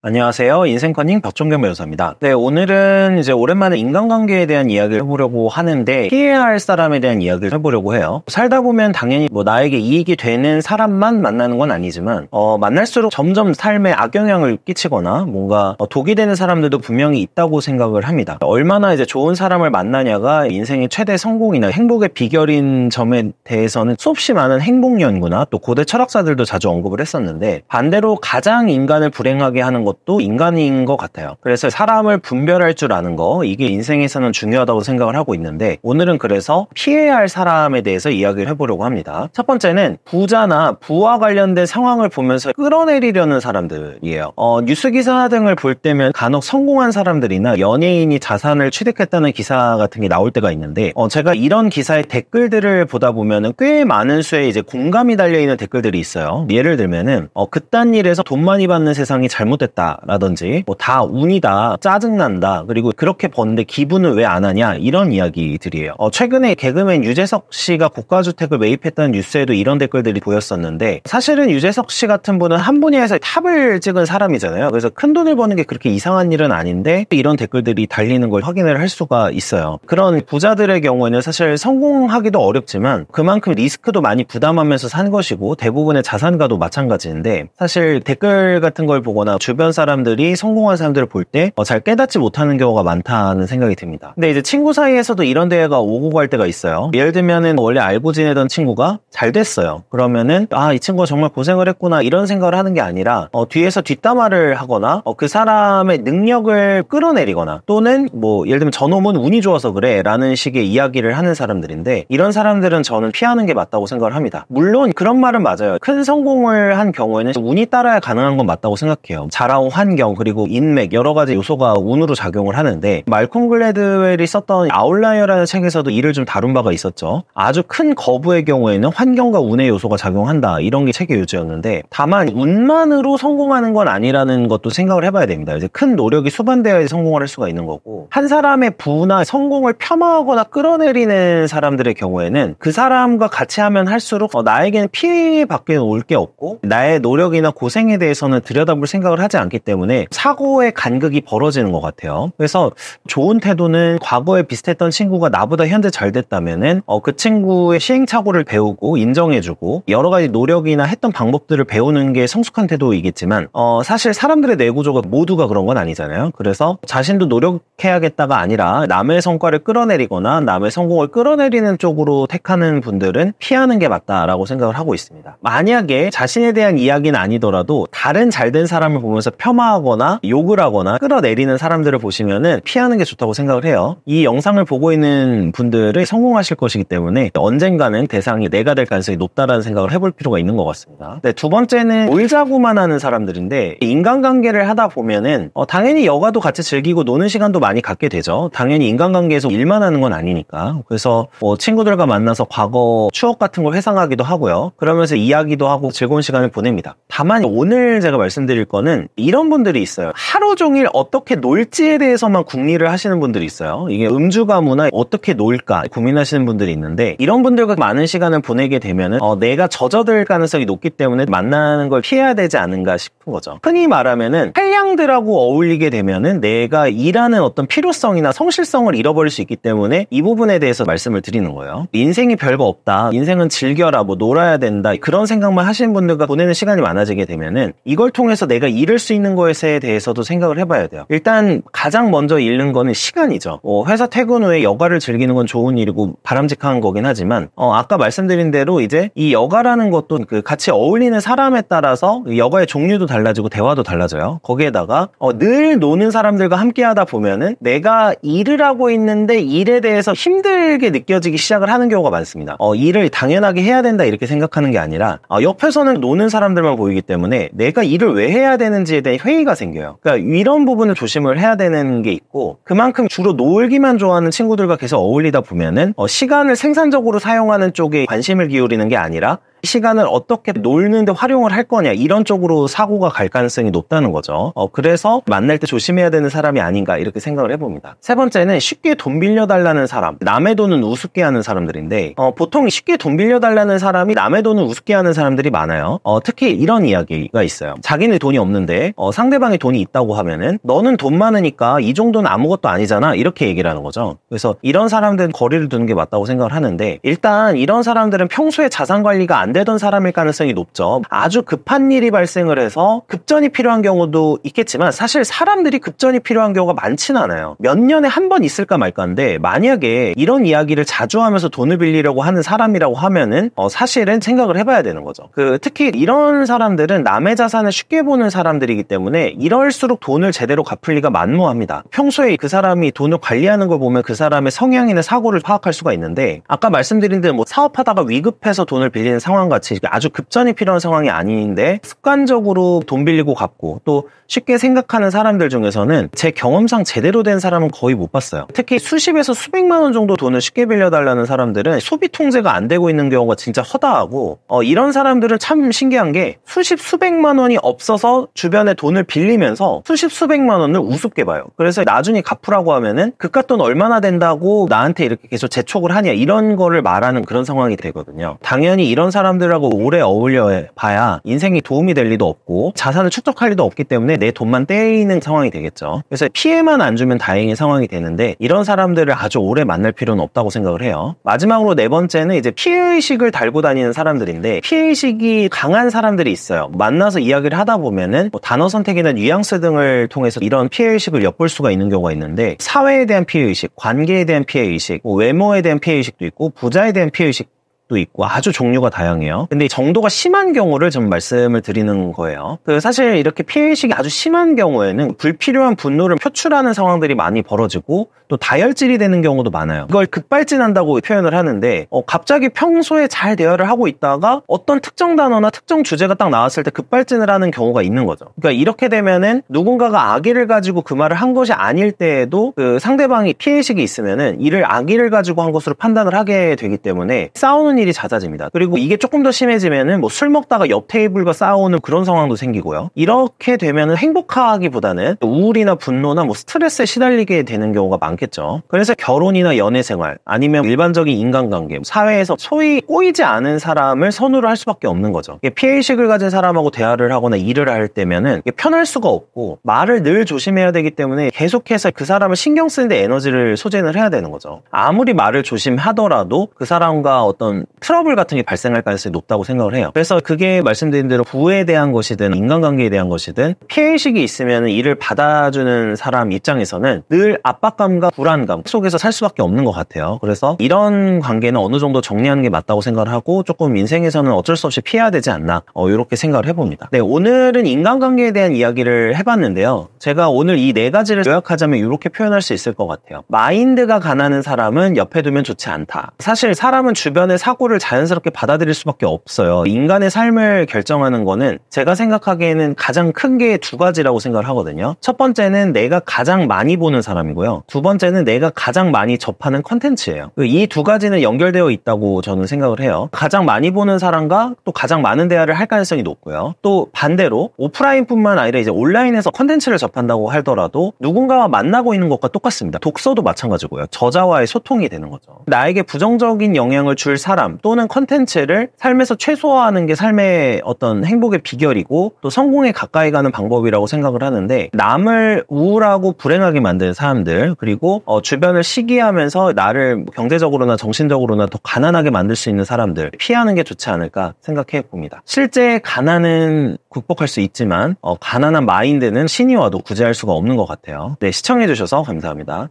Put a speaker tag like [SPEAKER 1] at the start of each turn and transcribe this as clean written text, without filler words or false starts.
[SPEAKER 1] 안녕하세요. 인생커닝 박종경 변호사입니다. 네, 오늘은 이제 오랜만에 인간관계에 대한 이야기를 해보려고 하는데 피해야 할 사람에 대한 이야기를 해보려고 해요. 살다 보면 당연히 나에게 이익이 되는 사람만 만나는 건 아니지만 만날수록 점점 삶에 악영향을 끼치거나 뭔가 독이 되는 사람들도 분명히 있다고 생각을 합니다. 얼마나 이제 좋은 사람을 만나냐가 인생의 최대 성공이나 행복의 비결인 점에 대해서는 수없이 많은 행복 연구나 또 고대 철학사들도 자주 언급을 했었는데, 반대로 가장 인간을 불행하게 하는 것도 인간인 것 같아요. 그래서 사람을 분별할 줄 아는 거, 이게 인생에서는 중요하다고 생각을 하고 있는데, 오늘은 그래서 피해야 할 사람에 대해서 이야기를 해보려고 합니다. 첫 번째는 부자나 부와 관련된 상황을 보면서 끌어내리려는 사람들이에요. 뉴스 기사 등을 볼 때면 간혹 성공한 사람들이나 연예인이 자산을 취득했다는 기사 같은 게 나올 때가 있는데, 제가 이런 기사의 댓글들을 보다 보면은 꽤 많은 수의 이제 공감이 달려있는 댓글들이 있어요. 예를 들면은 그딴 일에서 돈 많이 받는 세상이 잘못됐다 라든지 다 운이다, 짜증난다, 그리고 그렇게 버는데 기부는 왜 안 하냐, 이런 이야기들이에요. 최근에 개그맨 유재석 씨가 국가주택을 매입했다는 뉴스에도 이런 댓글들이 보였었는데, 사실은 유재석 씨 같은 분은 한 분야에서 탑을 찍은 사람이잖아요. 그래서 큰 돈을 버는 게 그렇게 이상한 일은 아닌데 이런 댓글들이 달리는 걸 확인을 할 수가 있어요. 그런 부자들의 경우에는 사실 성공하기도 어렵지만 그만큼 리스크도 많이 부담하면서 산 것이고, 대부분의 자산가도 마찬가지인데, 사실 댓글 같은 걸 보거나 주변 사람들이 성공한 사람들을 볼 때 잘 깨닫지 못하는 경우가 많다는 생각이 듭니다. 근데 이제 친구 사이에서도 이런 대화가 오고 갈 때가 있어요. 예를 들면은 원래 알고 지내던 친구가 잘 됐어요. 그러면은 이 친구가 정말 고생을 했구나, 이런 생각을 하는 게 아니라 뒤에서 뒷담화를 하거나 그 사람의 능력을 끌어내리거나, 또는 예를 들면 저놈은 운이 좋아서 그래 라는 식의 이야기를 하는 사람들인데, 이런 사람들은 저는 피하는 게 맞다고 생각을 합니다. 물론 그런 말은 맞아요. 큰 성공을 한 경우에는 운이 따라야 가능한 건 맞다고 생각해요. 자라온 환경, 그리고 인맥, 여러 가지 요소가 운으로 작용을 하는데, 말콤 글래드웰이 썼던 아웃라이어라는 책에서도 이를 좀 다룬 바가 있었죠. 아주 큰 거부의 경우에는 환경과 운의 요소가 작용한다, 이런 게 책의 요지였는데, 다만 운만으로 성공하는 건 아니라는 것도 생각을 해봐야 됩니다. 이제 큰 노력이 수반되어야 성공을 할 수가 있는 거고, 한 사람의 부나 성공을 폄하하거나 끌어내리는 사람들의 경우에는 그 사람과 같이 하면 할수록 나에게는 피해밖에 올 게 없고, 나의 노력이나 고생에 대해서는 들여다볼 생각을 하지 않기 때문에 사고의 간극이 벌어지는 것 같아요. 그래서 좋은 태도는, 과거에 비슷했던 친구가 나보다 현재 잘 됐다면은 그 친구의 시행착오를 배우고 인정해주고 여러 가지 노력이나 했던 방법들을 배우는 게 성숙한 태도이겠지만, 사실 사람들의 뇌구조가 모두가 그런 건 아니잖아요. 그래서 자신도 노력해야겠다가 아니라 남의 성과를 끌어내리거나 남의 성공을 끌어내리는 쪽으로 택하는 분들은 피하는 게 맞다라고 생각을 하고 있습니다. 만약에 자신에 대한 이야기는 아니더라도 다른 잘된 사람을 보면서 폄하하거나 욕을 하거나 끌어내리는 사람들을 보시면은 피하는 게 좋다고 생각을 해요. 이 영상을 보고 있는 분들은 성공하실 것이기 때문에 언젠가는 대상이 내가 될 가능성이 높다라는 생각을 해볼 필요가 있는 것 같습니다. 네, 두 번째는 놀자고만 하는 사람들인데, 인간관계를 하다 보면은 당연히 여가도 같이 즐기고 노는 시간도 많이 갖게 되죠. 당연히 인간관계에서 일만 하는 건 아니니까. 그래서 친구들과 만나서 과거 추억 같은 걸 회상하기도 하고요. 그러면서 이야기도 하고 즐거운 시간을 보냅니다. 다만 오늘 제가 말씀드릴 거는 이런 분들이 있어요. 하루 종일 어떻게 놀지에 대해서만 궁리를 하시는 분들이 있어요. 이게 음주 가무나 어떻게 놀까 고민하시는 분들이 있는데, 이런 분들과 많은 시간을 보내게 되면은 내가 젖어들 가능성이 높기 때문에 만나는 걸 피해야 되지 않은가 싶은 거죠. 흔히 말하면은 한량들하고 어울리게 되면은 내가 일하는 어떤 필요성이나 성실성을 잃어버릴 수 있기 때문에 이 부분에 대해서 말씀을 드리는 거예요. 인생이 별거 없다, 인생은 즐겨라, 놀아야 된다, 그런 생각만 하시는 분들과 보내는 시간이 많아지게 되면은 이걸 통해서 내가 잃을 수 있는 것에 대해서도 생각을 해봐야 돼요. 일단 가장 먼저 잃는 거는 시간이죠. 회사 퇴근 후에 여가를 즐기는 건 좋은 일이고 바람직한 거긴 하지만 아까 말씀드린 대로 이제 이 여가라는 것도 그 같이 어울리는 사람에 따라서 여가의 종류도 달라지고 대화도 달라져요. 거기에다가 늘 노는 사람들과 함께 하다 보면은 내가 일을 하고 있는데 일에 대해서 힘들게 느껴지기 시작을 하는 경우가 많습니다. 일을 당연하게 해야 된다 이렇게 생각하는 게 아니라 옆에서는 노는 사람들만 보이기 때문에 내가 일을 왜 해야 되는지에 대한 회의가 생겨요. 그러니까 이런 부분을 조심을 해야 되는 게 있고, 그만큼 주로 놀기만 좋아하는 친구들과 계속 어울리다 보면은 시간을 생산적으로 사용하는 쪽에 관심을 기울이는 게 아니라 시간을 어떻게 놀는데 활용을 할 거냐 이런 쪽으로 사고가 갈 가능성이 높다는 거죠. 그래서 만날 때 조심해야 되는 사람이 아닌가 이렇게 생각을 해봅니다. 세 번째는 쉽게 돈 빌려달라는 사람, 남의 돈은 우습게 하는 사람들인데 보통 쉽게 돈 빌려달라는 사람이 남의 돈을 우습게 하는 사람들이 많아요. 특히 이런 이야기가 있어요. 자기네 돈이 없는데 상대방이 돈이 있다고 하면은 너는 돈 많으니까 이 정도는 아무것도 아니잖아 이렇게 얘기를 하는 거죠. 그래서 이런 사람들은 거리를 두는 게 맞다고 생각을 하는데, 일단 이런 사람들은 평소에 자산 관리가 안 되던 사람일 가능성이 높죠. 아주 급한 일이 발생을 해서 급전이 필요한 경우도 있겠지만 사실 사람들이 급전이 필요한 경우가 많지는 않아요. 몇 년에 한 번 있을까 말까인데, 만약에 이런 이야기를 자주 하면서 돈을 빌리려고 하는 사람이라고 하면은 사실은 생각을 해봐야 되는 거죠. 특히 이런 사람들은 남의 자산을 쉽게 보는 사람들이기 때문에 이럴수록 돈을 제대로 갚을 리가 만무합니다. 평소에 그 사람이 돈을 관리하는 걸 보면 그 사람의 성향이나 사고를 파악할 수가 있는데, 아까 말씀드린 대로 사업하다가 위급해서 돈을 빌리는 상황같이 아주 급전이 필요한 상황이 아닌데 습관적으로 돈 빌리고 갚고 또 쉽게 생각하는 사람들 중에서는 제 경험상 제대로 된 사람은 거의 못 봤어요. 특히 수십에서 수백만 원 정도 돈을 쉽게 빌려달라는 사람들은 소비 통제가 안 되고 있는 경우가 진짜 허다하고, 이런 사람들은 참 신기한 게 수십 수백만 원이 없어서 주변에 돈을 빌리면서 수십 수백만 원을 우습게 봐요. 그래서 나중에 갚으라고 하면은 그깟 돈 얼마나 된다고 나한테 이렇게 계속 재촉을 하냐 이런 거를 말하는 그런 상황이 되거든요. 당연히 이런 사람들하고 오래 어울려 봐야 인생에 도움이 될 리도 없고 자산을 축적할 리도 없기 때문에 내 돈만 떼이는 상황이 되겠죠. 그래서 피해만 안 주면 다행인 상황이 되는데, 이런 사람들을 아주 오래 만날 필요는 없다고 생각을 해요. 마지막으로 네 번째는 이제 피해의식을 달고 다니는 사람들인데, 피해의식이 강한 사람들이 있어요. 만나서 이야기를 하다 보면은 단어 선택이나 뉘앙스 등을 통해서 이런 피해의식을 엿볼 수가 있는 경우가 있는데, 사회에 대한 피해의식, 관계에 대한 피해의식, 외모에 대한 피해의식도 있고 부자에 대한 피해의식 도 있고 아주 종류가 다양해요. 근데 정도가 심한 경우를 좀 말씀을 드리는 거예요. 사실 이렇게 피해의식이 아주 심한 경우에는 불필요한 분노를 표출하는 상황들이 많이 벌어지고 또 다혈질이 되는 경우도 많아요. 이걸 급발진한다고 표현을 하는데, 갑자기 평소에 잘 대화를 하고 있다가 어떤 특정 단어나 특정 주제가 딱 나왔을 때 급발진을 하는 경우가 있는 거죠. 그러니까 이렇게 되면은 누군가가 악의를 가지고 그 말을 한 것이 아닐 때에도 상대방이 피해의식이 있으면은 이를 악의를 가지고 한 것으로 판단을 하게 되기 때문에 싸우는 일이 잦아집니다. 그리고 이게 조금 더 심해지면은 술 먹다가 옆 테이블과 싸우는 그런 상황도 생기고요. 이렇게 되면은 행복하기보다는 우울이나 분노나 스트레스에 시달리게 되는 경우가 많겠죠. 그래서 결혼이나 연애 생활 아니면 일반적인 인간관계, 사회에서 소위 꼬이지 않은 사람을 선호를 할 수밖에 없는 거죠. 피해의식을 가진 사람하고 대화를 하거나 일을 할 때면은 편할 수가 없고 말을 늘 조심해야 되기 때문에 계속해서 그 사람을 신경 쓰는데 에너지를 소진을 해야 되는 거죠. 아무리 말을 조심하더라도 그 사람과 어떤 트러블 같은 게 발생할 가능성이 높다고 생각을 해요. 그래서 그게 말씀드린 대로 부에 대한 것이든 인간관계에 대한 것이든 피해의식이 있으면 이를 받아주는 사람 입장에서는 늘 압박감과 불안감 속에서 살 수밖에 없는 것 같아요. 그래서 이런 관계는 어느 정도 정리하는 게 맞다고 생각을 하고 조금 인생에서는 어쩔 수 없이 피해야 되지 않나 이렇게 생각을 해봅니다. 네, 오늘은 인간관계에 대한 이야기를 해봤는데요. 제가 오늘 이 네 가지를 요약하자면 이렇게 표현할 수 있을 것 같아요. 마인드가 가난한 사람은 옆에 두면 좋지 않다. 사실 사람은 주변의 사고를 자연스럽게 받아들일 수밖에 없어요. 인간의 삶을 결정하는 거는 제가 생각하기에는 가장 큰 게 두 가지라고 생각을 하거든요. 첫 번째는 내가 가장 많이 보는 사람이고요. 두 번째는 내가 가장 많이 접하는 컨텐츠예요. 이 두 가지는 연결되어 있다고 저는 생각을 해요. 가장 많이 보는 사람과 또 가장 많은 대화를 할 가능성이 높고요. 또 반대로 오프라인뿐만 아니라 이제 온라인에서 컨텐츠를 접한다고 하더라도 누군가와 만나고 있는 것과 똑같습니다. 독서도 마찬가지고요. 저자와의 소통이 되는 거죠. 나에게 부정적인 영향을 줄 사람 또는 컨텐츠를 삶에서 최소화하는 게 삶의 어떤 행복의 비결이고 또 성공에 가까이 가는 방법이라고 생각을 하는데, 남을 우울하고 불행하게 만드는 사람들, 그리고 주변을 시기하면서 나를 경제적으로나 정신적으로나 더 가난하게 만들 수 있는 사람들 피하는 게 좋지 않을까 생각해 봅니다. 실제 가난은 극복할 수 있지만 가난한 마인드는 신이 와도 구제할 수가 없는 것 같아요. 네, 시청해 주셔서 감사합니다.